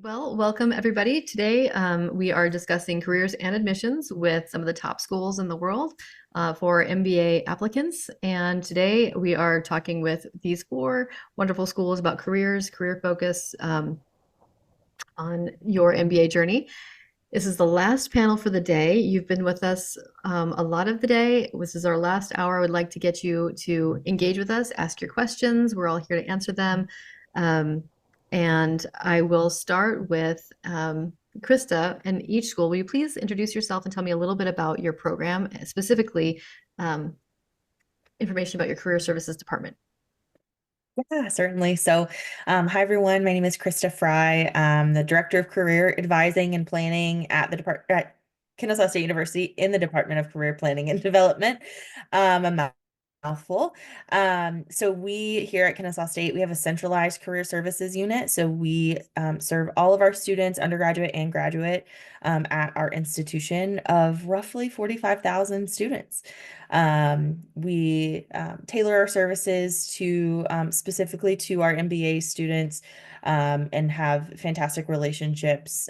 Well, welcome everybody. Today we are discussing careers and admissions with some of the top schools in the world for MBA applicants. And today we are talking with these four wonderful schools about careers, career focus on your MBA journey. This is the last panel for the day. You've been with us a lot of the day. This is our last hour. I would like to get you to engage with us, ask your questions. We're all here to answer them. And I will start with Krista and each school. Will you please introduce yourself and tell me a little bit about your program, specifically information about your career services department? Yeah, certainly. So, hi everyone. My name is Krista Fry. I'm the Director of Career Advising and Planning at Kennesaw State University in the Department of Career Planning and Development. A mouthful. So we here at Kennesaw State, we have a centralized career services unit. So we serve all of our students, undergraduate and graduate, at our institution of roughly 45,000 students. We tailor our services to specifically to our MBA students and have fantastic relationships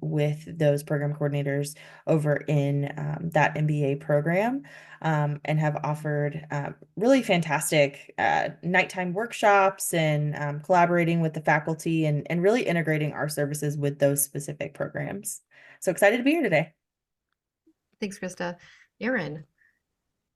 with those program coordinators over in that MBA program. And have offered really fantastic nighttime workshops and collaborating with the faculty and really integrating our services with those specific programs. So excited to be here today. Thanks, Krista. Erin.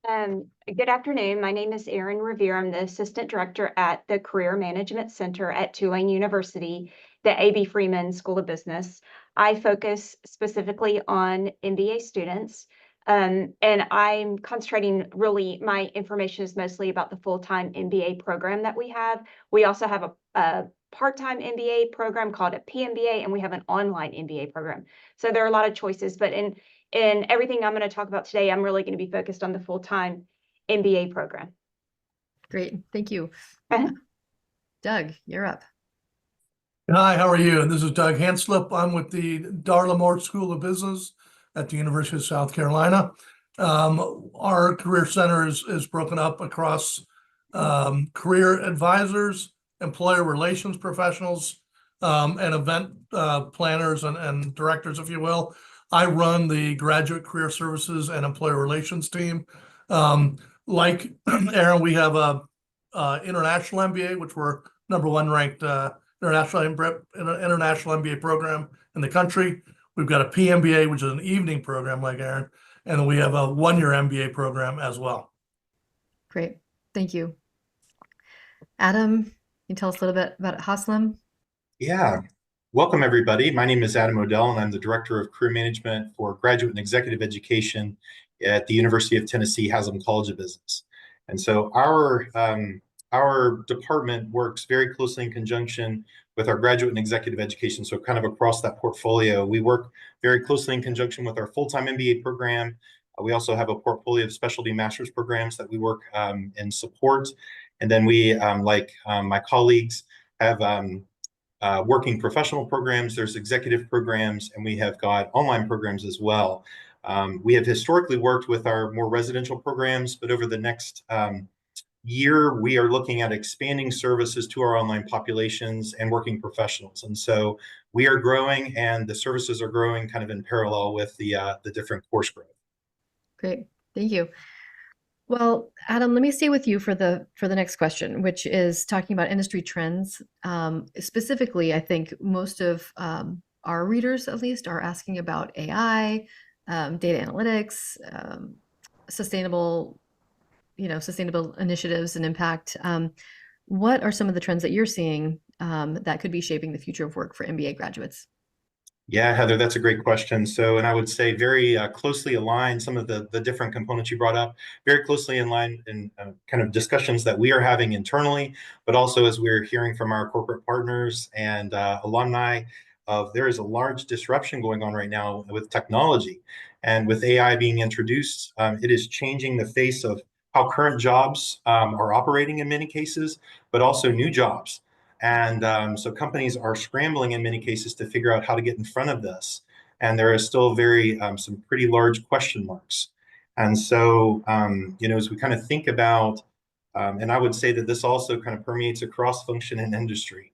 Good afternoon. My name is Erin Revere. I'm the Assistant Director at the Career Management Center at Tulane University, the A.B. Freeman School of Business. I focus specifically on MBA students, and I'm concentrating really, my information is mostly about the full-time MBA program that we have. We also have a part-time MBA program called a PMBA, and we have an online MBA program. So there are a lot of choices, but in everything I'm going to talk about today, I'm really going to be focused on the full-time MBA program. Great. Thank you. Doug, you're up. Hi, how are you? This is Doug Hanslip. I'm with the Darla Moore School of Business at the University of South Carolina. Our career center is broken up across career advisors, employer relations professionals, and event planners and directors, if you will. I run the graduate career services and employer relations team. Like Aaron, we have a international MBA, which we're #1 ranked international MBA program in the country. We've got a PMBA, which is an evening program like Aaron, and then we have a one-year MBA program as well. Great. Thank you. Adam, can you tell us a little bit about Haslam? Yeah. Welcome, everybody. My name is Adam Odell, and I'm the Director of Career Management for Graduate and Executive Education at the University of Tennessee Haslam College of Business. And so our department works very closely in conjunction with our graduate and executive education. So kind of across that portfolio, we work very closely in conjunction with our full-time MBA program. We also have a portfolio of specialty master's programs that we work in support. And then we, like my colleagues, have working professional programs, there's executive programs, and we have got online programs as well. We have historically worked with our more residential programs, but over the next year, we are looking at expanding services to our online populations and working professionals. And so we are growing, and the services are growing kind of in parallel with the different course growth. Great, thank you. Well, Adam, let me stay with you for the next question, which is talking about industry trends. Specifically, I think most of our readers, at least, are asking about AI, data analytics, sustainable initiatives and impact. What are some of the trends that you're seeing that could be shaping the future of work for MBA graduates? Yeah, Heather, that's a great question. So, and I would say very closely aligned, some of the different components you brought up, very closely in line in kind of discussions that we are having internally, but also as we're hearing from our corporate partners and alumni of there is a large disruption going on right now with technology. And with AI being introduced, it is changing the face of how current jobs are operating in many cases, but also new jobs. And so companies are scrambling in many cases to figure out how to get in front of this. And there is still some pretty large question marks. And so, as we kind of think about, and I would say that this also kind of permeates across function and industry.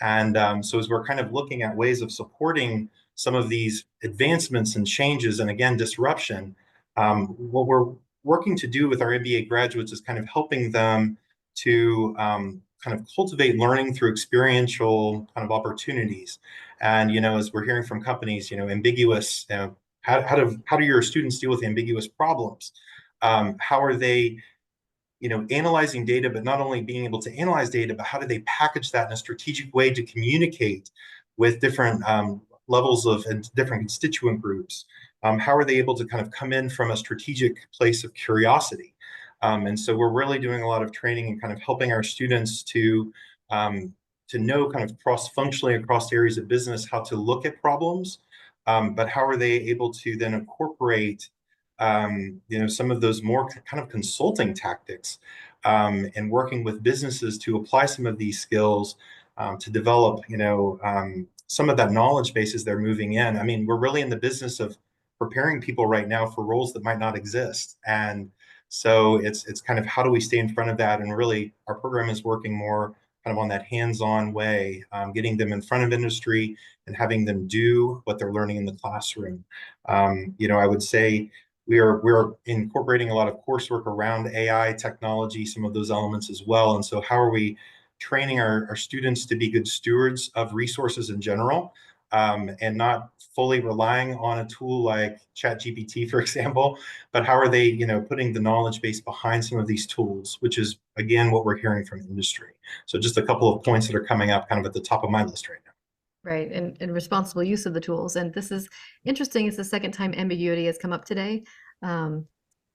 And so as we're kind of looking at ways of supporting some of these advancements and changes, and again, disruption, what we're working to do with our MBA graduates is kind of helping them to kind of cultivate learning through experiential kind of opportunities. And, as we're hearing from companies, ambiguous, how do your students deal with ambiguous problems? How are they, analyzing data, but not only being able to analyze data, but how do they package that in a strategic way to communicate with different levels of and different constituent groups? How are they able to kind of come in from a strategic place of curiosity? And so we're really doing a lot of training and kind of helping our students to know kind of cross-functionally across areas of business how to look at problems, but how are they able to then incorporate some of those more kind of consulting tactics, and working with businesses to apply some of these skills, to develop, some of that knowledge base as they're moving in. I mean, we're really in the business of preparing people right now for roles that might not exist. And so it's kind of how do we stay in front of that? And really our program is working more kind of on that hands-on way, getting them in front of industry and having them do what they're learning in the classroom. I would say we're incorporating a lot of coursework around AI technology, some of those elements as well. And so how are we training our students to be good stewards of resources in general, and not fully relying on a tool like ChatGPT, for example, but how are they, putting the knowledge base behind some of these tools, which is, again, what we're hearing from industry. So just a couple of points that are coming up kind of at the top of my list right now. Right, and responsible use of the tools. And this is interesting. It's the second time ambiguity has come up today. And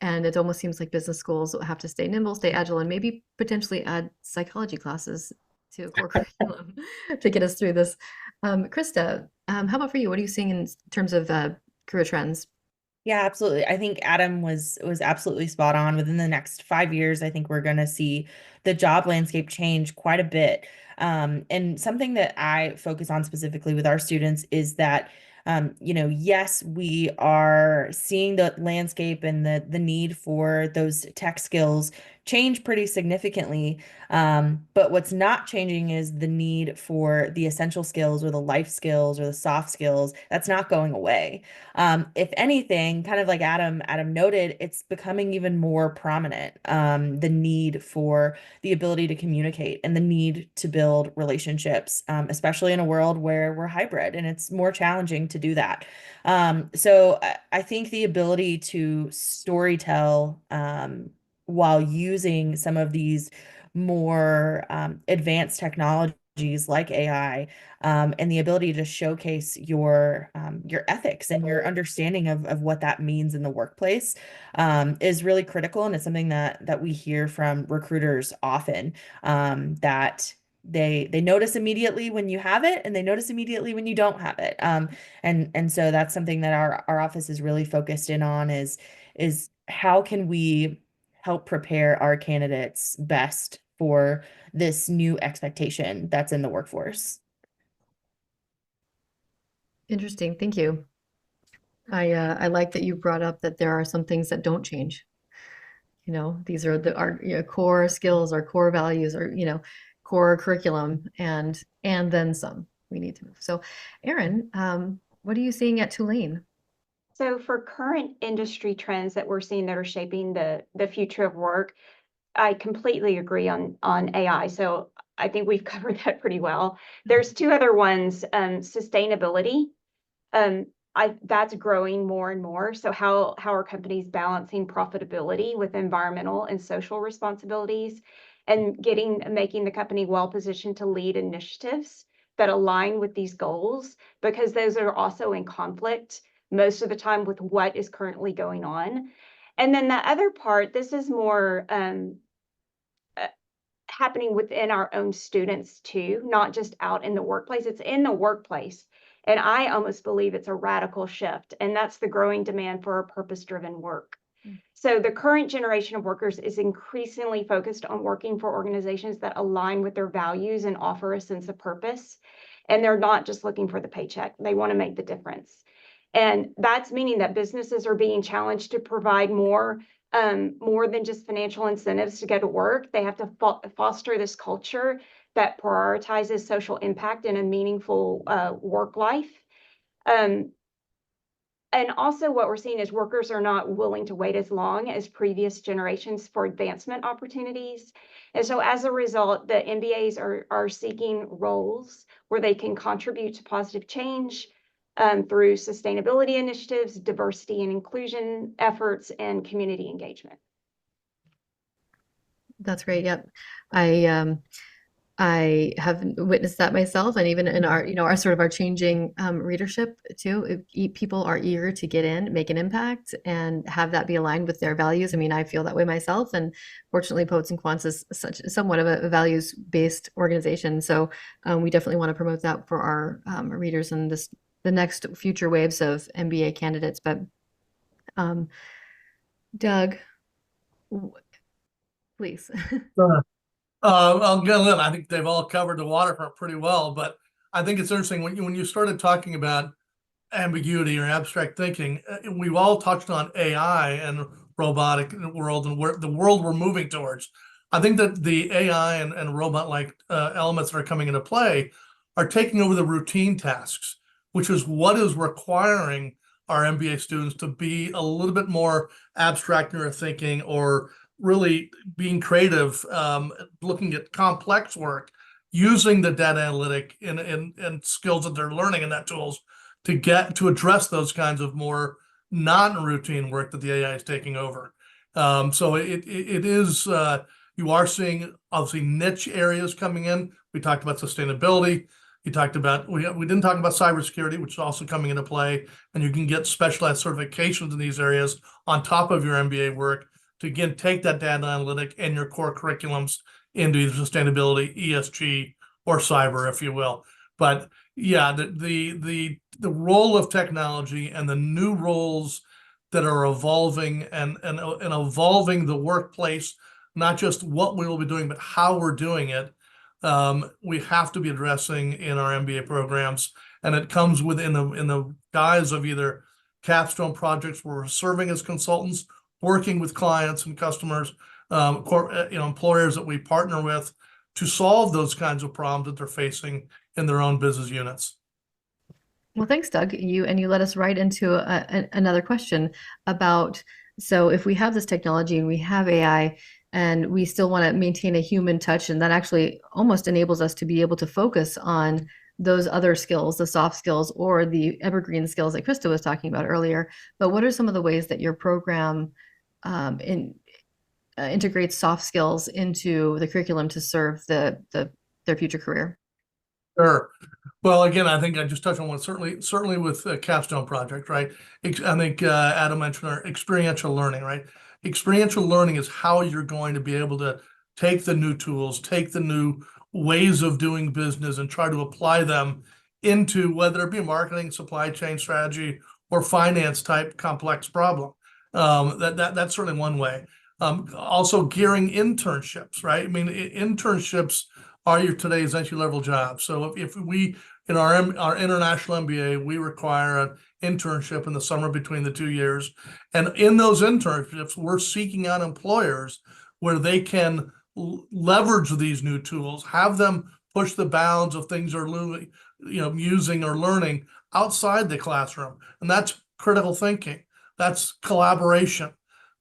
it almost seems like business schools have to stay nimble, stay agile, and maybe potentially add psychology classes to a core curriculum to get us through this. Krista, how about for you? What are you seeing in terms of career trends? Yeah, absolutely. I think Adam was absolutely spot on. Within the next 5 years, I think we're going to see the job landscape change quite a bit. And something that I focus on specifically with our students is that, yes, we are seeing the landscape and the need for those tech skills change pretty significantly. But what's not changing is the need for the essential skills or the life skills or the soft skills. That's not going away. If anything, kind of like Adam noted, it's becoming even more prominent, the need for the ability to communicate and the need to build relationships, especially in a world where we're hybrid and it's more challenging to do that. So I think the ability to storytell, while using some of these more advanced technologies like AI, and the ability to showcase your ethics and your understanding of what that means in the workplace, is really critical, and it's something that we hear from recruiters often, that they notice immediately when you have it, and they notice immediately when you don't have it. And so that's something that our office is really focused in on, is how can we help prepare our candidates best for this new expectation that's in the workforce. Interesting. Thank you. I like that you brought up that there are some things that don't change. These are our core skills, our core values, our core curriculum, and then some. We need to move. So, Erin, what are you seeing at Tulane? So for current industry trends that we're seeing that are shaping the future of work, I completely agree on AI. So I think we've covered that pretty well. There's two other ones, sustainability. That's growing more and more. So how are companies balancing profitability with environmental and social responsibilities, and making the company well positioned to lead initiatives that align with these goals, because those are also in conflict most of the time with what is currently going on. And then the other part, this is more happening within our own students too, not just out in the workplace. It's in the workplace. And I almost believe it's a radical shift. And that's the growing demand for a purpose-driven work. So the current generation of workers is increasingly focused on working for organizations that align with their values and offer a sense of purpose. And they're not just looking for the paycheck. They want to make the difference. And that's meaning that businesses are being challenged to provide more than just financial incentives to go to work. They have to foster this culture that prioritizes social impact and a meaningful work life. And also what we're seeing is workers are not willing to wait as long as previous generations for advancement opportunities. And so as a result, the MBAs are seeking roles where they can contribute to positive change through sustainability initiatives, diversity and inclusion efforts, and community engagement. That's great. Yep. I have witnessed that myself, and even in our, our sort of our changing readership too. People are eager to get in, make an impact, and have that be aligned with their values. I mean, I feel that way myself, and fortunately, Poets and Quants is somewhat of a values-based organization. So we definitely want to promote that for our readers and the next future waves of MBA candidates. But Doug, please. Again, I think they've all covered the waterfront pretty well, but I think it's interesting when you started talking about ambiguity or abstract thinking, we've all touched on AI and robotic world and where the world we're moving towards. I think that the AI and robot-like elements that are coming into play are taking over the routine tasks, which is what is requiring our MBA students to be a little bit more abstract in their thinking, or really being creative, looking at complex work, using the data analytic and skills that they're learning in that tools to address those kinds of more non-routine work that the AI is taking over. So it is, you are seeing obviously niche areas coming in. We talked about sustainability. You talked about, we didn't talk about cybersecurity, which is also coming into play, and you can get specialized certifications in these areas on top of your MBA work to again take that data analytic and your core curriculums into either sustainability, ESG, or cyber, if you will. But yeah, the role of technology and the new roles that are evolving and evolving the workplace, not just what we will be doing, but how we're doing it, we have to be addressing in our MBA programs. And it comes within in the guise of either capstone projects where we're serving as consultants, working with clients and customers, employers that we partner with to solve those kinds of problems that they're facing in their own business units. Well, thanks, Doug. You led us right into another question about, so if we have this technology and we have AI and we still want to maintain a human touch, and that actually almost enables us to be able to focus on those other skills, the soft skills or the evergreen skills that Krista was talking about earlier. But what are some of the ways that your program integrates soft skills into the curriculum to serve their future career? Sure. Well, again, I think I just touched on one, certainly with the capstone project, right? I think Adam mentioned our experiential learning, right? Experiential learning is how you're going to be able to take the new tools, take the new ways of doing business and try to apply them into whether it be marketing, supply chain strategy, or finance type complex problem. That's certainly one way. Also gearing internships, right? I mean, internships are your today's entry-level job. So if we, in our international MBA, we require an internship in the summer between the 2 years. And in those internships, we're seeking out employers where they can leverage these new tools, have them push the bounds of things they're using or learning outside the classroom. And that's critical thinking. That's collaboration.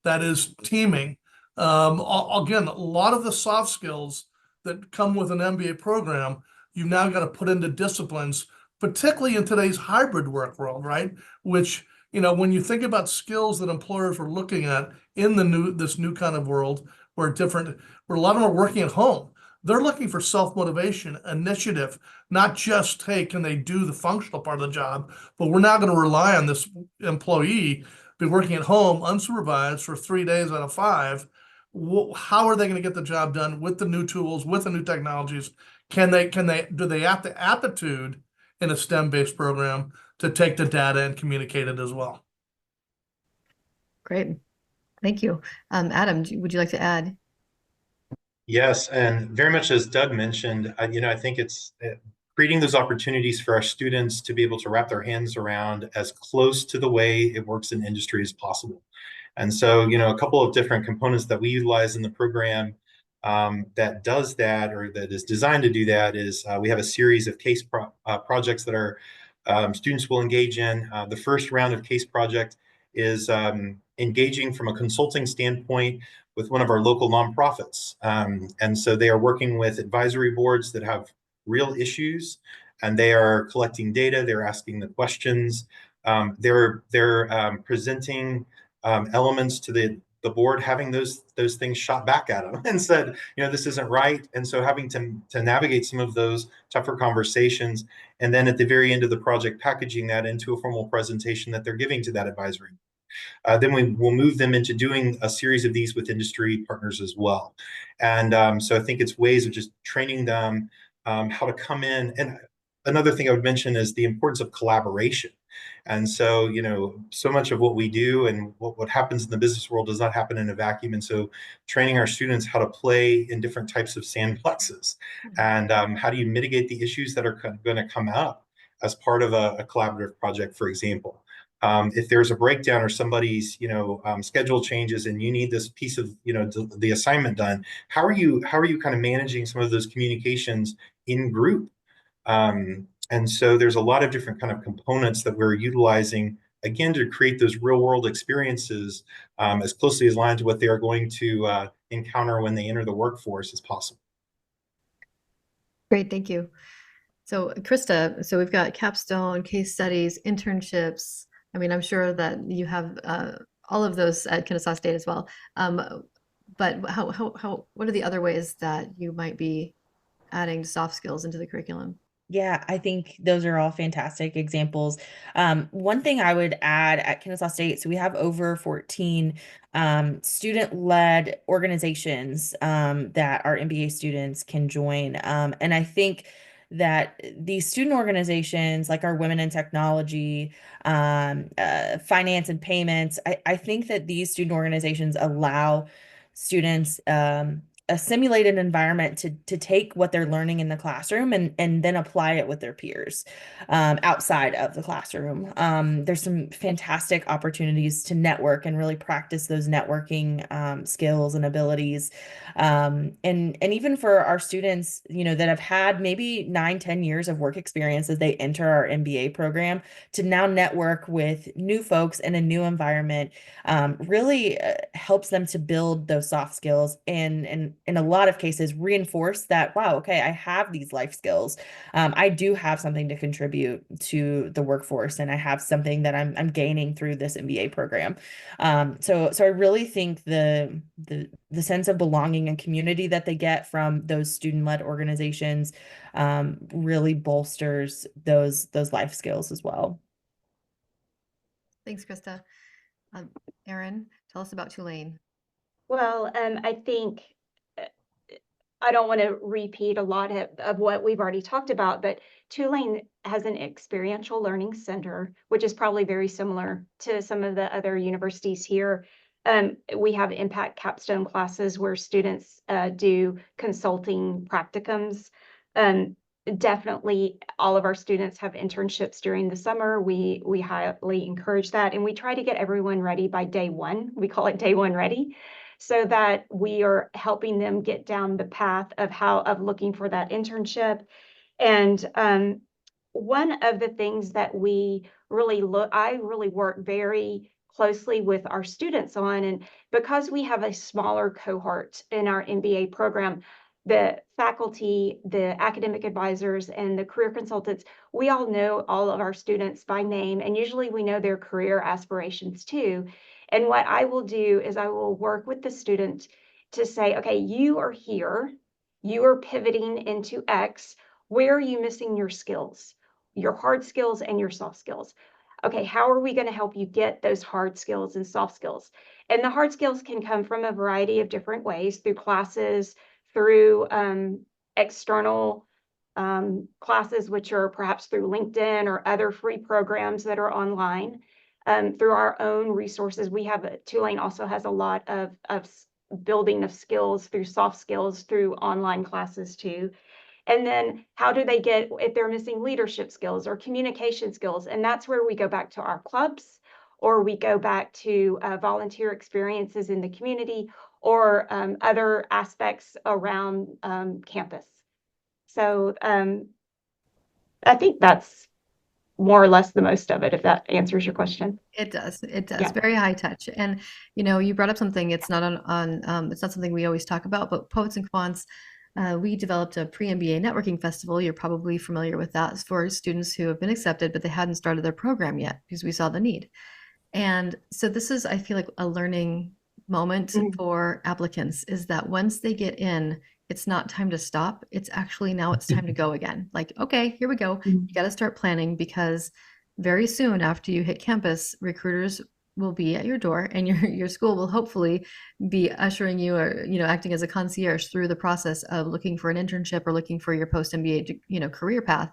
That is teaming. Again, a lot of the soft skills that come with an MBA program, you've now got to put into disciplines, particularly in today's hybrid work world, right? Which, when you think about skills that employers are looking at in this new kind of world, where a lot of them are working at home, they're looking for self-motivation, initiative, not just, hey, can they do the functional part of the job, but we're now going to rely on this employee be working at home unsupervised for 3 days out of 5. How are they going to get the job done with the new tools, with the new technologies? Do they have the aptitude in a STEM-based program to take the data and communicate it as well? Great. Thank you. Adam, would you like to add? Yes, and very much as Doug mentioned, I think it's creating those opportunities for our students to be able to wrap their hands around as close to the way it works in industry as possible. And so, a couple of different components that we utilize in the program that does that, or that is designed to do that, is we have a series of case projects that our students will engage in. The first round of case project is engaging from a consulting standpoint with one of our local nonprofits. And so they are working with advisory boards that have real issues, and they are collecting data, they're asking the questions, they're presenting elements to the board, having those things shot back at them and said, this isn't right. And so having to navigate some of those tougher conversations, and then at the very end of the project, packaging that into a formal presentation that they're giving to that advisory. Then we will move them into doing a series of these with industry partners as well. And so I think it's ways of just training them how to come in. And another thing I would mention is the importance of collaboration. And so, so much of what we do and what happens in the business world does not happen in a vacuum. And so training our students how to play in different types of sandboxes, and how do you mitigate the issues that are going to come up as part of a collaborative project, for example. If there's a breakdown or somebody's, schedule changes and you need this piece of, the assignment done, how are you kind of managing some of those communications in group? And so there's a lot of different kind of components that we're utilizing, again, to create those real world experiences as closely as aligned to what they are going to encounter when they enter the workforce as possible. Great, thank you. So Krista, so we've got capstone, case studies, internships. I mean, I'm sure that you have all of those at Kennesaw State as well. But what are the other ways that you might be adding soft skills into the curriculum? Yeah, I think those are all fantastic examples. One thing I would add at Kennesaw State, so we have over 14 student-led organizations that our MBA students can join. And I think that these student organizations, like our Women in Technology, Finance and Payments, I think that these student organizations allow students a simulated environment to take what they're learning in the classroom and then apply it with their peers outside of the classroom. There's some fantastic opportunities to network and really practice those networking skills and abilities. And even for our students, that have had maybe 9-10 years of work experience as they enter our MBA program, to now network with new folks in a new environment really helps them to build those soft skills and in a lot of cases reinforce that, wow, okay, I have these life skills. I do have something to contribute to the workforce, and I have something that I'm gaining through this MBA program. So I really think the sense of belonging and community that they get from those student-led organizations really bolsters those life skills as well. Thanks, Krista. Erin, tell us about Tulane. Well, I think I don't want to repeat a lot of what we've already talked about, but Tulane has an experiential learning center, which is probably very similar to some of the other universities here. We have impact capstone classes where students do consulting practicums. Definitely all of our students have internships during the summer. We highly encourage that, and we try to get everyone ready by day one. We call it day one ready, so that we are helping them get down the path of looking for that internship. And one of the things that I really work very closely with our students on, and because we have a smaller cohort in our MBA program, the faculty, the academic advisors, and the career consultants, we all know all of our students by name, and usually we know their career aspirations too. And what I will do is I will work with the student to say, okay, you are here, you are pivoting into X. Where are you missing your skills, your hard skills and your soft skills? Okay, how are we going to help you get those hard skills and soft skills? And the hard skills can come from a variety of different ways, through classes, through external classes, which are perhaps through LinkedIn or other free programs that are online. Through our own resources, Tulane also has a lot of building of skills through soft skills through online classes too. And then how do they get, if they're missing leadership skills or communication skills? And that's where we go back to our clubs, or we go back to volunteer experiences in the community, or other aspects around campus. So I think that's more or less the most of it, if that answers your question. It does. It does. Yeah. Very high touch. And you brought up something. It's not it's not something we always talk about, but Poets and Quants, we developed a pre-MBA networking festival. You're probably familiar with that, for students who have been accepted, but they hadn't started their program yet because we saw the need. And so this is, I feel like, a learning moment for applicants, is that once they get in, it's not time to stop. It's actually now it's time to go again. Like, okay, here we go. You got to start planning, because very soon after you hit campus, recruiters will be at your door, and your school will hopefully be ushering you, or acting as a concierge through the process of looking for an internship or looking for your post MBA career path.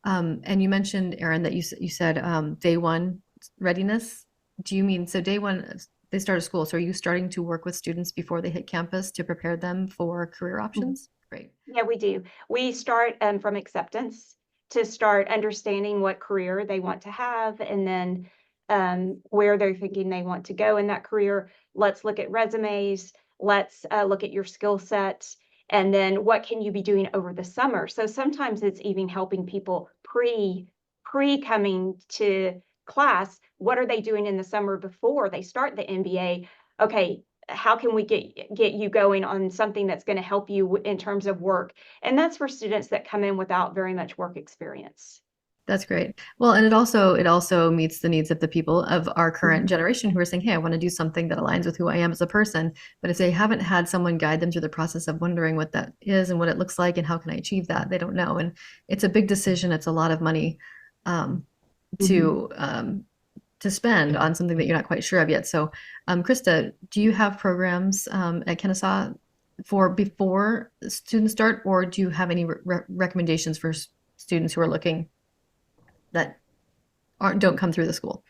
And you mentioned, Erin, that you said day one readiness. Do you mean, so day one they start a school, so are you starting to work with students before they hit campus to prepare them for career options? Great. Yeah, we do. We start from acceptance, to start understanding what career they want to have, and then where they're thinking they want to go in that career. Let's look at resumes. Let's look at your skill sets. And then what can you be doing over the summer? So sometimes it's even helping people pre coming to class. What are they doing in the summer before they start the MBA? Okay, how can we get you going on something that's going to help you in terms of work? And that's for students that come in without very much work experience. That's great. Well, and it also meets the needs of the people of our current generation who are saying, hey, I want to do something that aligns with who I am as a person. But if they haven't had someone guide them through the process of wondering what that is and what it looks like and how can I achieve that, they don't know. And it's a big decision. It's a lot of money to spend on something that you're not quite sure of yet. So, Krista, do you have programs at Kennesaw for before students start, or do you have any recommendations for students who are looking that don't come through the school?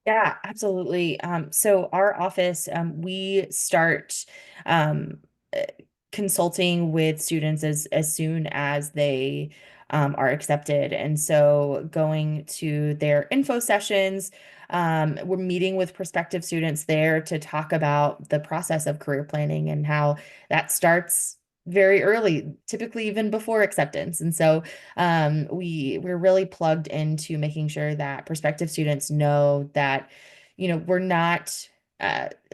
Yeah, absolutely. So our office, we start consulting with students as soon as they are accepted. And so going to their info sessions, we're meeting with prospective students there to talk about the process of career planning and how that starts very early, typically even before acceptance. And so we're really plugged into making sure that prospective students know that, we're not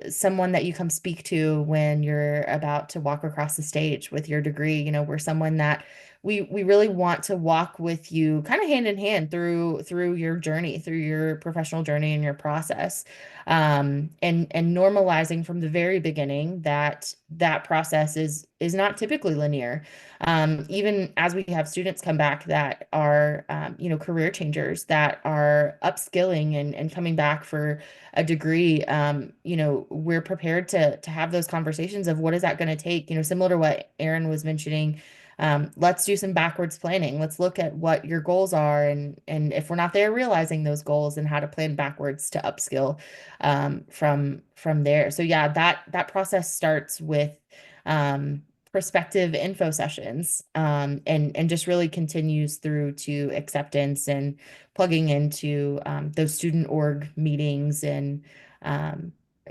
someone that you come speak to when you're about to walk across the stage with your degree. We're someone that we really want to walk with you kind of hand in hand through your journey, through your professional journey and your process. And normalizing from the very beginning that process is not typically linear. Even as we have students come back that are, career changers, that are upskilling and coming back for a degree, we're prepared to have those conversations of what is that going to take, similar to what Erin was mentioning. Let's do some backwards planning. Let's look at what your goals are, and if we're not there realizing those goals, and how to plan backwards to upskill from there. So yeah, that process starts with prospective info sessions, and just really continues through to acceptance and plugging into those student org meetings, and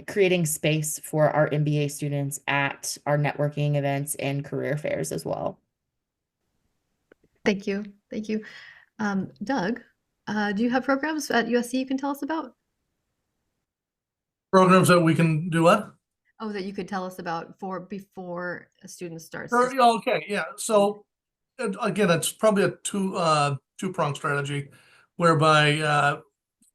creating space for our MBA students at our networking events and career fairs as well. Thank you. Thank you. Doug, do you have programs at USC you can tell us about? Programs that we can do what? Oh, that you could tell us about for before a student starts. Okay, yeah. So again, it's probably a two-pronged strategy, whereby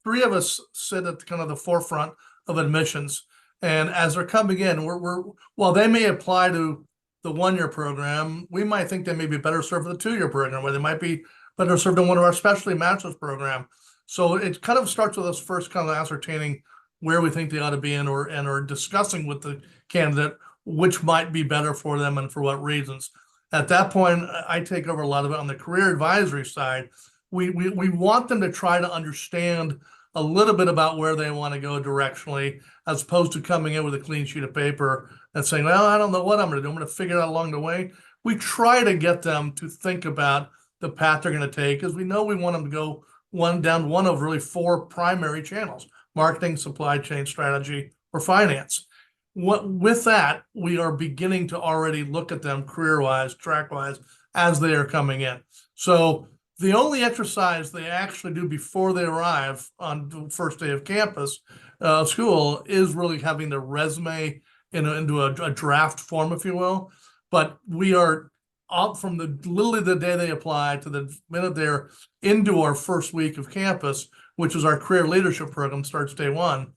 three of us sit at kind of the forefront of admissions, and as they're coming in, we're while they may apply to the one-year program, we might think they may be better served for the two-year program, where they might be better served in one of our specialty master's program. So it kind of starts with us first kind of ascertaining where we think they ought to be in, or discussing with the candidate which might be better for them and for what reasons. At that point, I take over a lot of it on the career advisory side. We want them to try to understand a little bit about where they want to go directionally, as opposed to coming in with a clean sheet of paper and saying, well, I don't know what I'm going to do. I'm going to figure it out along the way. We try to get them to think about the path they're going to take, because we know we want them to go down one of really four primary channels: marketing, supply chain strategy, or finance. with that, we are beginning to already look at them career-wise, track-wise, as they are coming in. So the only exercise they actually do before they arrive on the first day of campus school is really having their resume into a draft form, if you will. But we are up from literally the day they apply to the minute they're into our first week of campus, which is our career leadership program, starts day one.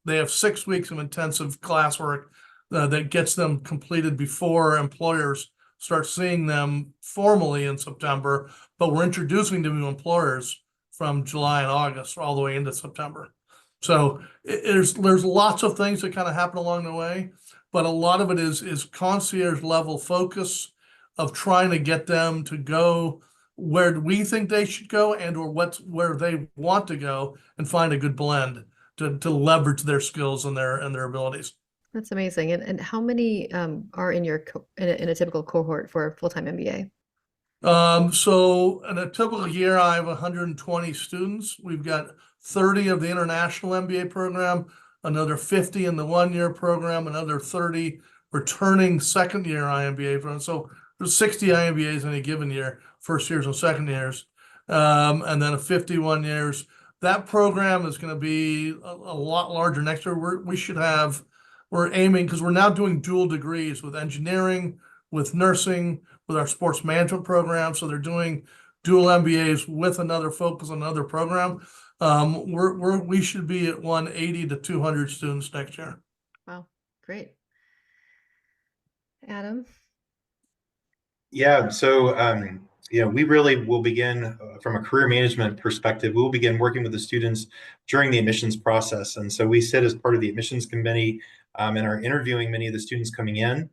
They have 6 weeks of intensive classwork that gets them completed before employers start seeing them formally in September, but we're introducing them to employers from July and August all the way into September. So there's lots of things that kind of happen along the way, but a lot of it is concierge level focus of trying to get them to go where we think they should go and or where they want to go, and find a good blend to leverage their skills and their abilities. That's amazing. And how many are in your in a typical cohort for a full-time MBA? So in a typical year, I have 120 students. We've got 30 of the international MBA program, another 50 in the 1-year program, another 30 returning second-year IMBA program. So there's 60 IMBAs in a given year, first years and second years, and then a 51 years. That program is going to be a lot larger next year. We're aiming, because we're now doing dual degrees with engineering, with nursing, with our sports management program. So they're doing dual MBAs with another focus on another program. We should be at 180 to 200 students next year. Wow, great. Adam? Yeah, so we really will begin from a career management perspective. We'll begin working with the students during the admissions process, and so we sit as part of the admissions committee and are interviewing many of the students coming in.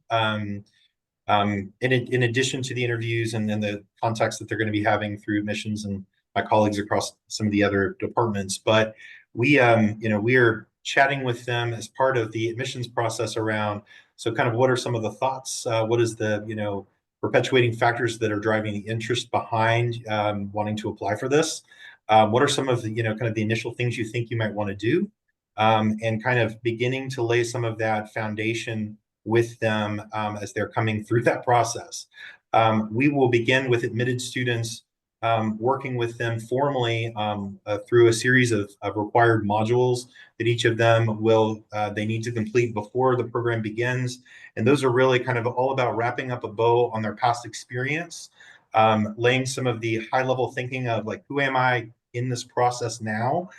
In addition to the interviews and the contacts that they're going to be having through admissions and my colleagues across some of the other departments, but we are chatting with them as part of the admissions process around. So, kind of, what are some of the thoughts? What is the perpetuating factors that are driving the interest behind wanting to apply for this? What are some of the kind of the initial things you think you might want to do, and kind of beginning to lay some of that foundation with them as they're coming through that process. We will begin with admitted students, working with them formally through a series of required modules that each of them they need to complete before the program begins. And those are really kind of all about wrapping up a bow on their past experience, laying some of the high level thinking of, like, who am I in this process now?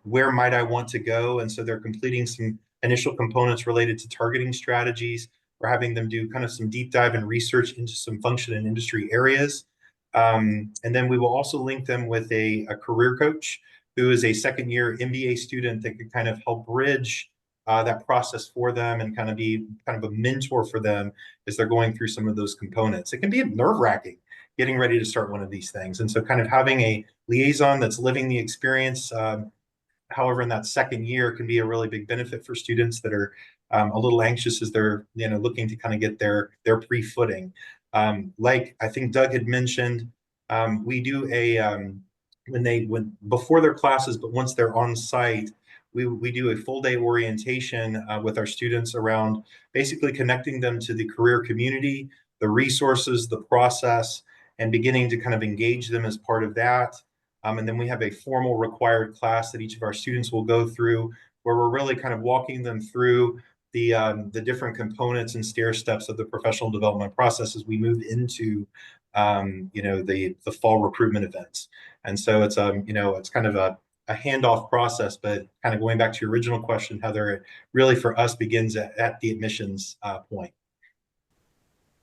Where might I want to go? And so they're completing some initial components related to targeting strategies. We're having them do kind of some deep dive and research into some function and industry areas. And then we will also link them with a career coach who is a second-year MBA student that could kind of help bridge that process for them and kind of be kind of a mentor for them as they're going through some of those components. It can be nerve-wracking getting ready to start one of these things. And so kind of having a liaison that's living the experience, however, in that second year, can be a really big benefit for students that are a little anxious as they're looking to kind of get their pre-footing. Like I think Doug had mentioned, we do before their classes, but once they're on site, we do a full day orientation with our students around basically connecting them to the career community, the resources, the process, and beginning to kind of engage them as part of that. And then we have a formal required class that each of our students will go through, where we're really kind of walking them through the different components and stair steps of the professional development process as we move into the fall recruitment events. And so it's it's kind of a handoff process, but kind of going back to your original question, Heather, it really for us begins at the admissions point.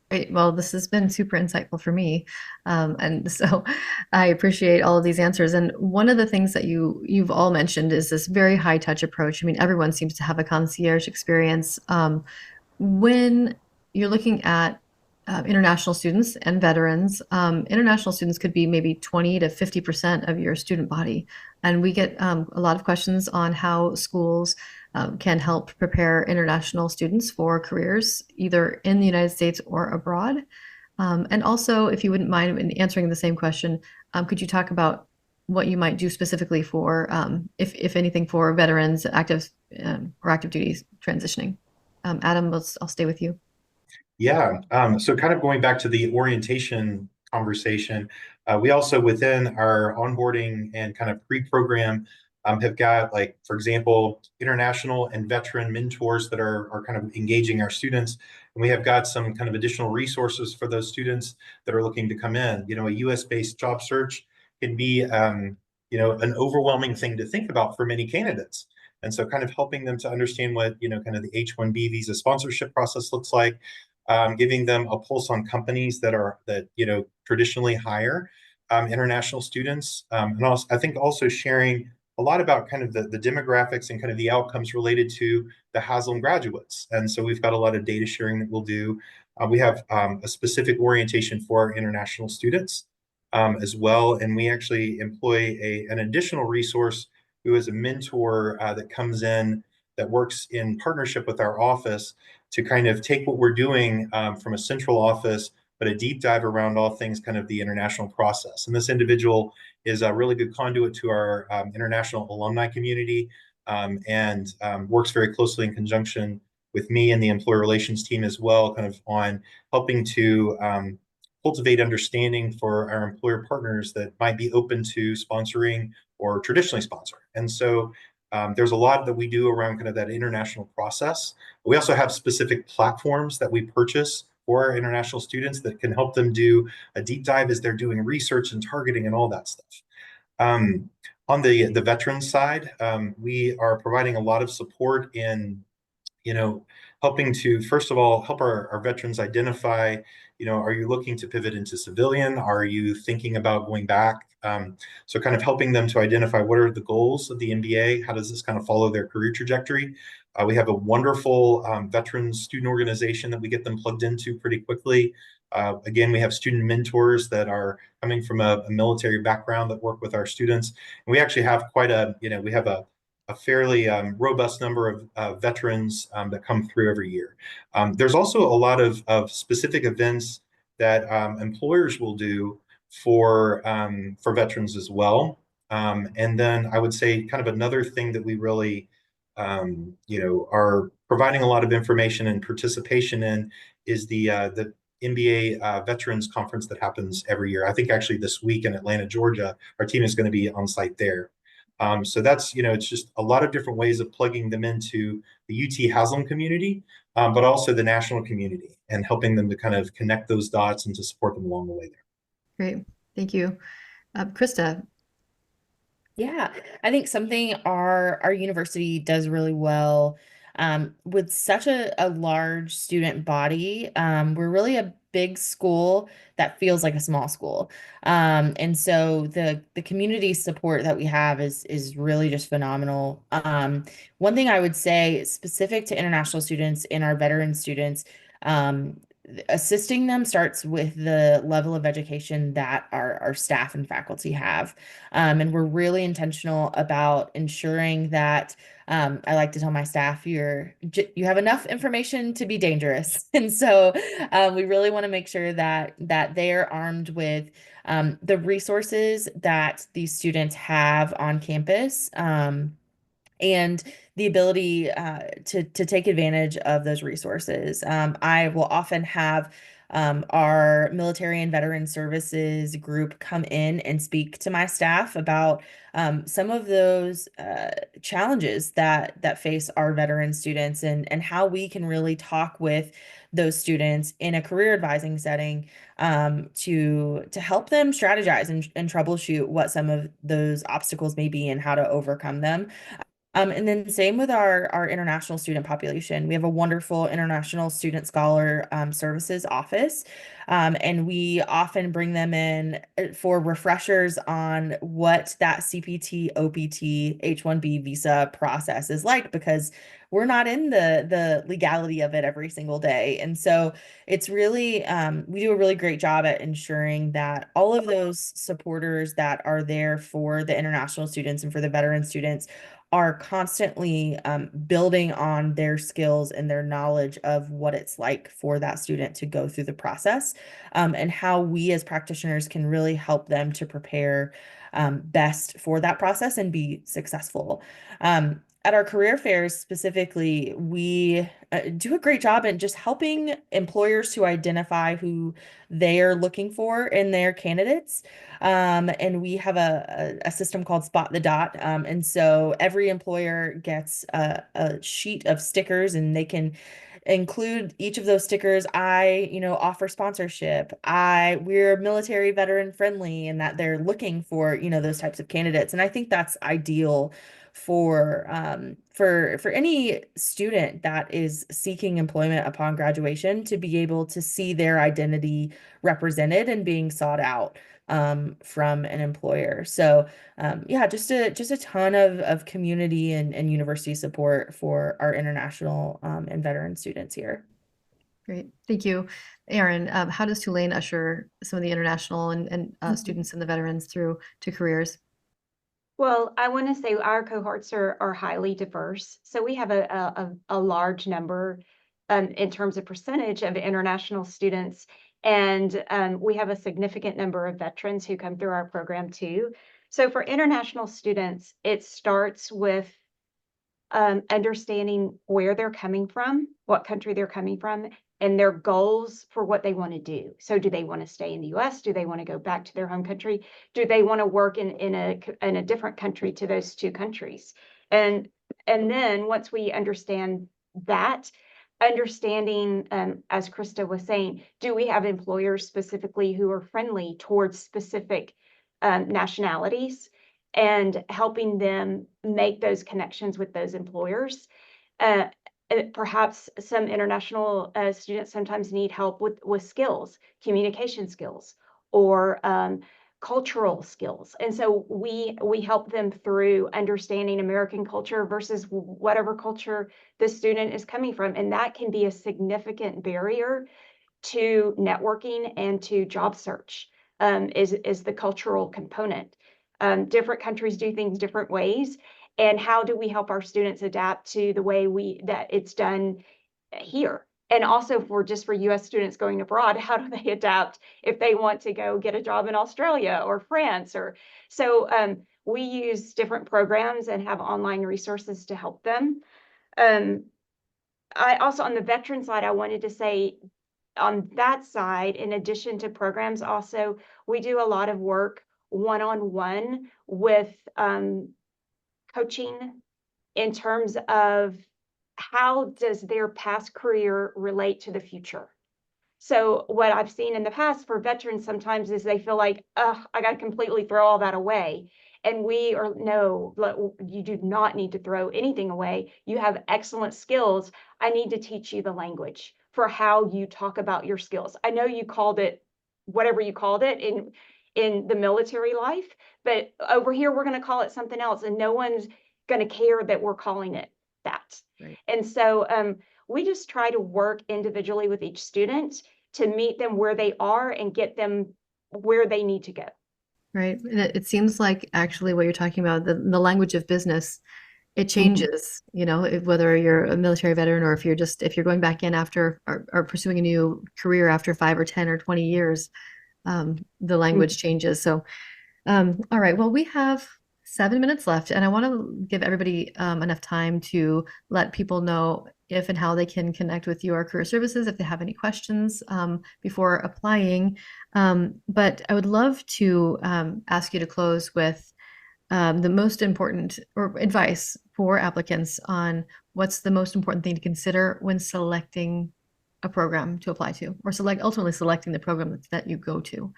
Great. Well, this has been super insightful for me. And so I appreciate all of these answers. And one of the things that you've all mentioned is this very high touch approach. I mean, everyone seems to have a concierge experience. When you're looking at international students and veterans, international students could be maybe 20 to 50% of your student body. And we get a lot of questions on how schools can help prepare international students for careers either in the United States or abroad. And also, if you wouldn't mind in answering the same question, could you talk about what you might do specifically for, if anything, for veterans active or active duty transitioning. Adam, I'll stay with you. Yeah, so kind of going back to the orientation conversation, we also within our onboarding and kind of pre-program have got, like, for example, international and veteran mentors that are kind of engaging our students. And we have got some kind of additional resources for those students that are looking to come in. You know, a US-based job search can be, you know, an overwhelming thing to think about for many candidates. And so kind of helping them to understand what, you know, kind of the H-1B visa sponsorship process looks like, giving them a pulse on companies that you know traditionally hire international students, and also I think also sharing a lot about kind of the demographics and kind of the outcomes related to the Haslam graduates. And so we've got a lot of data sharing that we'll do. We have a specific orientation for our international students as well, and we actually employ an additional resource who is a mentor that comes in that works in partnership with our office to kind of take what we're doing from a central office, but a deep dive around all things kind of the international process. And this individual is a really good conduit to our international alumni community, and works very closely in conjunction with me and the employer relations team as well, kind of on helping to cultivate understanding for our employer partners that might be open to sponsoring or traditionally sponsor. And so there's a lot that we do around kind of that international process. We also have specific platforms that we purchase for our international students that can help them do a deep dive as they're doing research and targeting and all that stuff. On the veterans side, we are providing a lot of support in, you know, helping to, first of all, help our veterans identify, you know, are you looking to pivot into civilian? Are you thinking about going back? So kind of helping them to identify what are the goals of the MBA? How does this kind of follow their career trajectory? We have a wonderful veterans student organization that we get them plugged into pretty quickly. Again, we have student mentors that are coming from a military background that work with our students. And we actually have quite a, you know, we have a fairly robust number of veterans that come through every year. There's also a lot of specific events that employers will do for veterans as well. And then I would say kind of another thing that we really, you know, are providing a lot of information and participation in is the MBA Veterans Conference that happens every year. I think actually this week in Atlanta, Georgia, our team is going to be on site there. So that's, you know, it's just a lot of different ways of plugging them into the UT Haslam community, but also the national community, and helping them to kind of connect those dots and to support them along the way there. Great. Thank you. Krista. Yeah, I think something our university does really well, with such a large student body. We're really a big school that feels like a small school. And so the community support that we have is really just phenomenal. One thing I would say specific to international students and our veteran students, assisting them starts with the level of education that our staff and faculty have. And we're really intentional about ensuring that, I like to tell my staff, you have enough information to be dangerous. And so we really want to make sure that they are armed with the resources that these students have on campus. And the ability to take advantage of those resources. I will often have our military and veteran services group come in and speak to my staff about some of those challenges that face our veteran students, and how we can really talk with those students in a career advising setting to help them strategize and troubleshoot what some of those obstacles may be and how to overcome them. And then same with our international student population. We have a wonderful international student scholar services office. And we often bring them in for refreshers on what that CPT, OPT, H-1B visa process is like, because we're not in the legality of it every single day. And so it's really, we do a really great job at ensuring that all of those supporters that are there for the international students and for the veteran students are constantly building on their skills and their knowledge of what it's like for that student to go through the process, and how we as practitioners can really help them to prepare best for that process and be successful. At our career fairs specifically, we do a great job in just helping employers to identify who they are looking for in their candidates. And we have a system called Spot the Dot. And so every employer gets a sheet of stickers, and they can include each of those stickers. Offer sponsorship. We're military veteran friendly, and that they're looking for, those types of candidates. And I think that's ideal for any student that is seeking employment upon graduation, to be able to see their identity represented and being sought out from an employer. So yeah, just a ton of community and university support for our international and veteran students here. Great. Thank you. Erin, how does Tulane usher some of the international and students and the veterans through to careers? Well, I want to say our cohorts are highly diverse. So we have a large number in terms of percentage of international students. And we have a significant number of veterans who come through our program too. So for international students, it starts with understanding where they're coming from, what country they're coming from, and their goals for what they want to do. So do they want to stay in the US? Do they want to go back to their home country? Do they want to work in a different country to those two countries? And then once we understand that, understanding, as Krista was saying, do we have employers specifically who are friendly towards specific nationalities, and helping them make those connections with those employers. Perhaps some international students sometimes need help with skills, communication skills, or cultural skills. And so we help them through understanding American culture versus whatever culture the student is coming from. And that can be a significant barrier to networking and to job search, is the cultural component. Different countries do things different ways. And how do we help our students adapt to the way that it's done here? And also for US students going abroad, how do they adapt if they want to go get a job in Australia or France? So we use different programs and have online resources to help them. I also, on the veteran side, I wanted to say, on that side, in addition to programs, also, we do a lot of work one-on-one with coaching in terms of how does their past career relate to the future. So what I've seen in the past for veterans sometimes is they feel like, I got to completely throw all that away. And no, you do not need to throw anything away. You have excellent skills. I need to teach you the language for how you talk about your skills. I know you called it whatever you called it in the military life, but over here, we're going to call it something else, and no one's going to care that we're calling it that. Right. And so we just try to work individually with each student to meet them where they are and get them where they need to go. Right. And it seems like actually what you're talking about, the language of business, it changes, whether you're a military veteran or if you're going back in after or pursuing a new career after 5 or 10 or 20 years, the language changes. So, all right, well, we have 7 minutes left, and I want to give everybody enough time to let people know if and how they can connect with your career services if they have any questions before applying. But I would love to ask you to close with the most important or advice for applicants on what's the most important thing to consider when selecting a program to apply to, or ultimately selecting the program that you go to.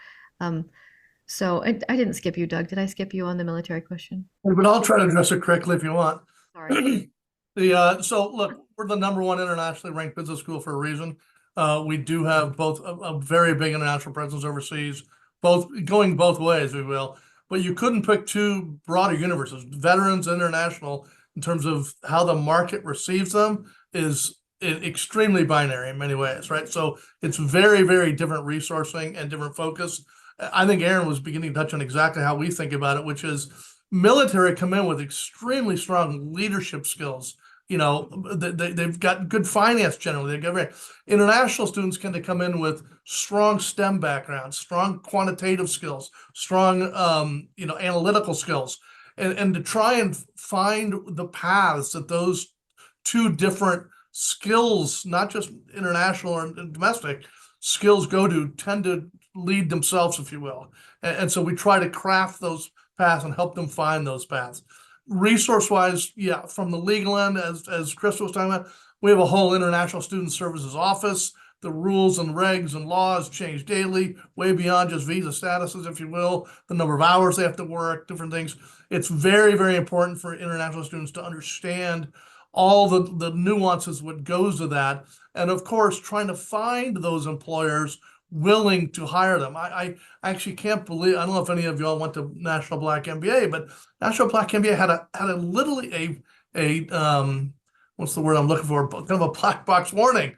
So I didn't skip you, Doug. Did I skip you on the military question? But I'll try to address it correctly if you want. Sorry. So look, we're the #1 internationally ranked business school for a reason. We do have both a very big international presence overseas, going both ways, if you will. But you couldn't pick two broader universes, veterans, international, in terms of how the market receives them is extremely binary in many ways, right? So it's very, very different resourcing and different focus. I think Aaron was beginning to touch on exactly how we think about it, which is military come in with extremely strong leadership skills. They've got good finance generally. They've got very international students tend to come in with strong STEM backgrounds, strong quantitative skills, strong analytical skills, and to try and find the paths that those two different skills, not just international or domestic skills, go to tend to lead themselves, if you will. And so we try to craft those paths and help them find those paths. Resource-wise, yeah, from the legal end, as Chris was talking about, we have a whole international student services office. The rules and regs and laws change daily, way beyond just visa statuses, if you will, the number of hours they have to work, different things. It's very, very important for international students to understand all the nuances what goes to that. And of course, trying to find those employers willing to hire them. I actually can't believe, I don't know if any of y'all went to National Black MBA, but National Black MBA had a literally what's the word I'm looking for? Kind of a black box warning.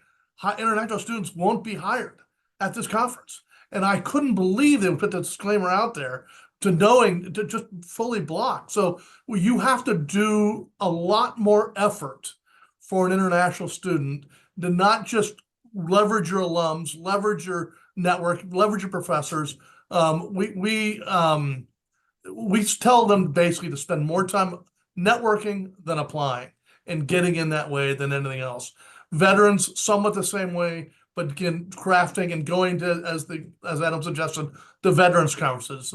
International students won't be hired at this conference. And I couldn't believe they would put the disclaimer out there to just fully block. So you have to do a lot more effort for an international student to not just leverage your alums, leverage your network, leverage your professors. We tell them basically to spend more time networking than applying and getting in that way than anything else. Veterans, somewhat the same way, but again, crafting and going to, as Adam suggested, the veterans conferences,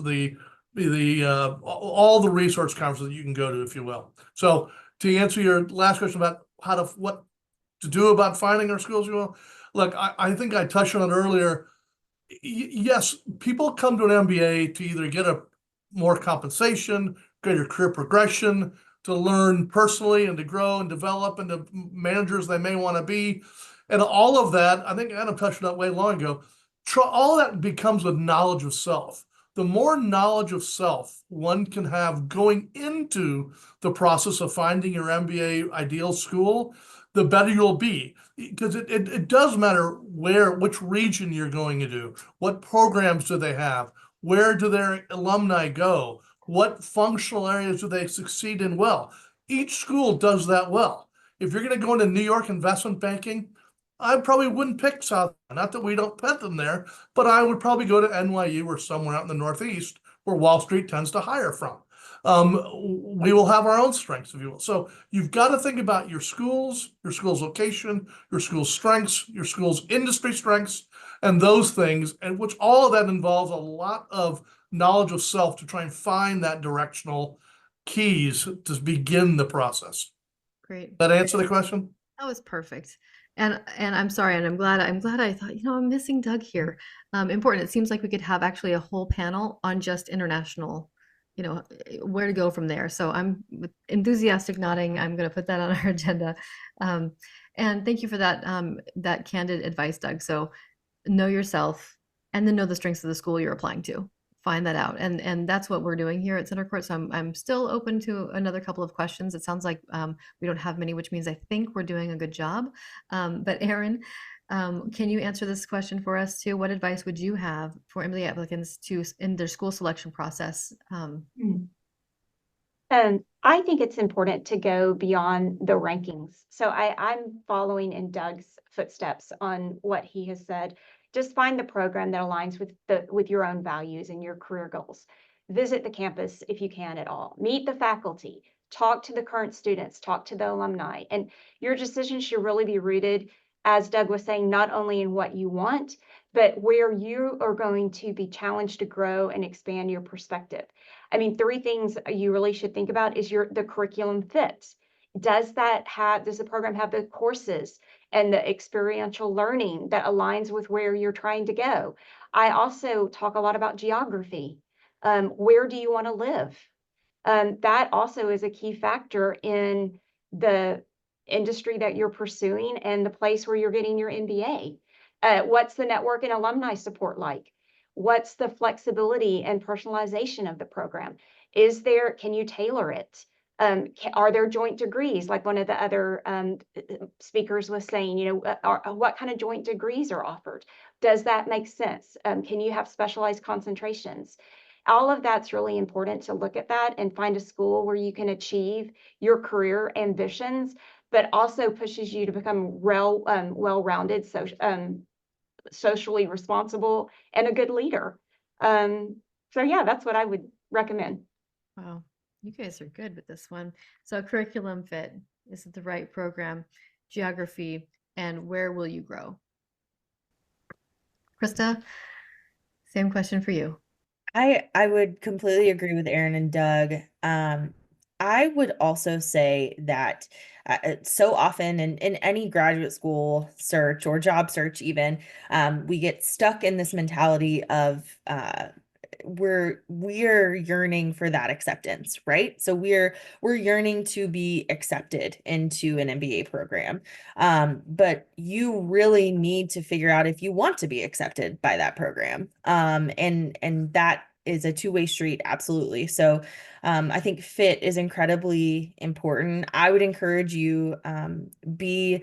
all the resource conferences that you can go to, if you will. So to answer your last question about what to do about finding our schools, you will, look, I think I touched on it earlier. Yes, people come to an MBA to either get a more compensation, greater career progression, to learn personally and to grow and develop into managers they may want to be. And all of that, I think Adam touched on that way long ago, all that becomes with knowledge of self. The more knowledge of self one can have going into the process of finding your MBA ideal school, the better you'll be. Because it does matter which region you're going to do, what programs do they have, where do their alumni go, what functional areas do they succeed in well. Each school does that well. If you're going to go into New York investment banking, I probably wouldn't pick South, not that we don't pet them there, but I would probably go to NYU or somewhere out in the Northeast where Wall Street tends to hire from. We will have our own strengths, if you will. So you've got to think about your school's location, your school's strengths, your school's industry strengths, and those things, and which all of that involves a lot of knowledge of self to try and find that directional keys to begin the process. Great. That answer the question? That was perfect. And I'm sorry, and I'm glad I thought, I'm missing Doug here. Important. It seems like we could have actually a whole panel on just international, where to go from there. So I'm with enthusiastic nodding. I'm going to put that on our agenda. And thank you for that candid advice, Doug. So know yourself and then know the strengths of the school you're applying to. Find that out. And that's what we're doing here at Center Court. So I'm still open to another couple of questions. It sounds like we don't have many, which means I think we're doing a good job. But Aaron, can you answer this question for us too? What advice would you have for MBA applicants in their school selection process? I think it's important to go beyond the rankings. So I'm following in Doug's footsteps on what he has said. Just find the program that aligns with your own values and your career goals. Visit the campus if you can at all. Meet the faculty. Talk to the current students. Talk to the alumni. And your decision should really be rooted, as Doug was saying, not only in what you want, but where you are going to be challenged to grow and expand your perspective. I mean, 3 things you really should think about is the curriculum fit. Does the program have the courses and the experiential learning that aligns with where you're trying to go? I also talk a lot about geography. Where do you want to live? That also is a key factor in the industry that you're pursuing and the place where you're getting your MBA. What's the network and alumni support like? What's the flexibility and personalization of the program? Can you tailor it? Are there joint degrees? Like one of the other speakers was saying, what kind of joint degrees are offered? Does that make sense? Can you have specialized concentrations? All of that's really important to look at that and find a school where you can achieve your career ambitions, but also pushes you to become well-rounded, socially responsible, and a good leader. So yeah, that's what I would recommend. Wow, you guys are good with this one. So curriculum fit, is it the right program, geography, and where will you grow? Krista, same question for you. I would completely agree with Aaron and Doug. I would also say that so often in any graduate school search or job search even, we get stuck in this mentality of we're yearning for that acceptance, right? So we're yearning to be accepted into an MBA program. But you really need to figure out if you want to be accepted by that program. And that is a two-way street, absolutely. So I think fit is incredibly important. I would encourage you be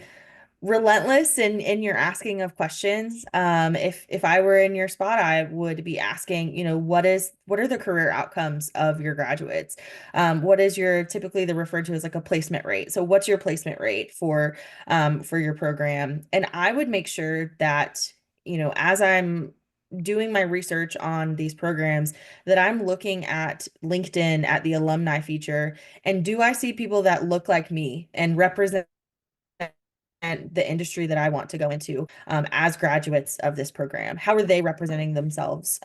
relentless in your asking of questions. If I were in your spot, I would be asking, what are the career outcomes of your graduates? What is your typically they're referred to as like a placement rate? So what's your placement rate for your program? And I would make sure that, as I'm doing my research on these programs, that I'm looking at LinkedIn at the alumni feature, and do I see people that look like me and represent and the industry that I want to go into as graduates of this program? How are they representing themselves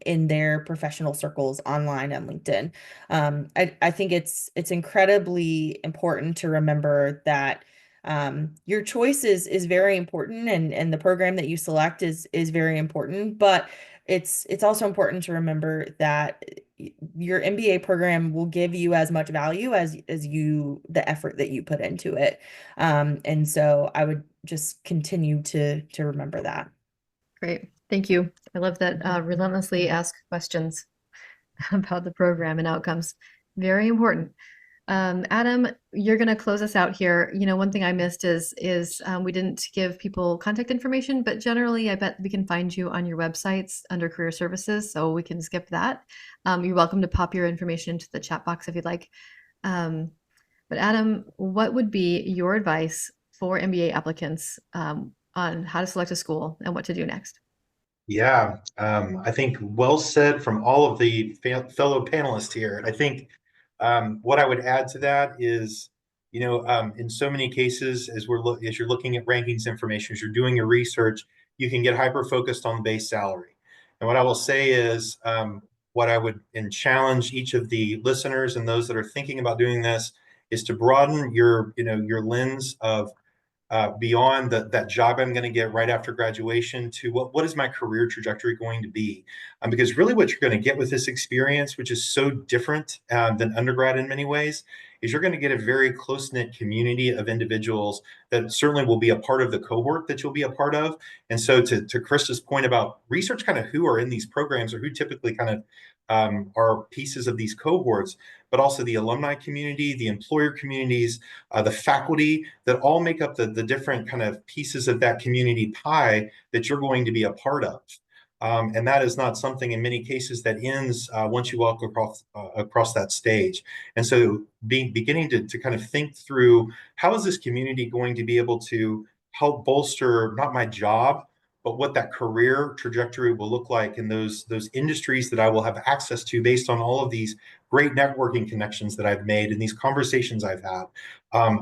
in their professional circles online and LinkedIn? I think it's incredibly important to remember that your choice is very important, and the program that you select is very important, but it's also important to remember that your MBA program will give you as much value as the effort that you put into it. And so I would just continue to remember that. Great. Thank you. I love that relentlessly ask questions about the program and outcomes. Very important. Adam, you're going to close us out here. One thing I missed is we didn't give people contact information, but generally I bet we can find you on your websites under career services, so we can skip that. You're welcome to pop your information into the chat box if you'd like. But Adam, what would be your advice for MBA applicants on how to select a school and what to do next? Yeah, I think well said from all of the fellow panelists here. I think what I would add to that is, in so many cases, as you're looking at rankings information, as you're doing your research, you can get hyper focused on the base salary. And what I will say is, what I would challenge each of the listeners and those that are thinking about doing this is to broaden your lens of beyond that job I'm going to get right after graduation to what is my career trajectory going to be? Because really what you're going to get with this experience, which is so different than undergrad in many ways, is you're going to get a very close-knit community of individuals that certainly will be a part of the cohort that you'll be a part of. And so to Krista's point about research kind of who are in these programs or who typically kind of are pieces of these cohorts, but also the alumni community, the employer communities, the faculty that all make up the different kind of pieces of that community pie that you're going to be a part of. And that is not something in many cases that ends once you walk across that stage. And so beginning to kind of think through, how is this community going to be able to help bolster not my job, but what that career trajectory will look like in those industries that I will have access to based on all of these great networking connections that I've made and these conversations I've had.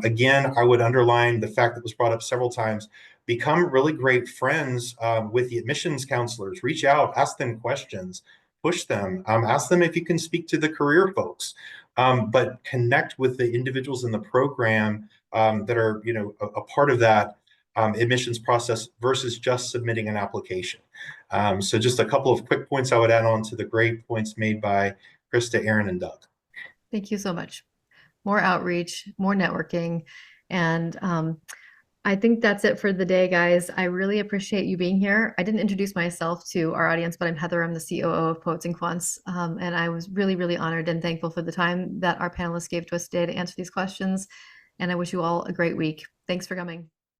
Again, I would underline the fact that was brought up several times. Become really great friends with the admissions counselors. Reach out, ask them questions, push them, ask them if you can speak to the career folks, but connect with the individuals in the program that are, a part of that admissions process versus just submitting an application. So just a couple of quick points I would add on to the great points made by Krista, Aaron, and Doug. Thank you so much. More outreach, more networking, and I think that's it for the day, guys. I really appreciate you being here. I didn't introduce myself to our audience, but I'm Heather. I'm the COO of Poets and Quants. And I was really, really honored and thankful for the time that our panelists gave to us today to answer these questions. And I wish you all a great week. Thanks for coming.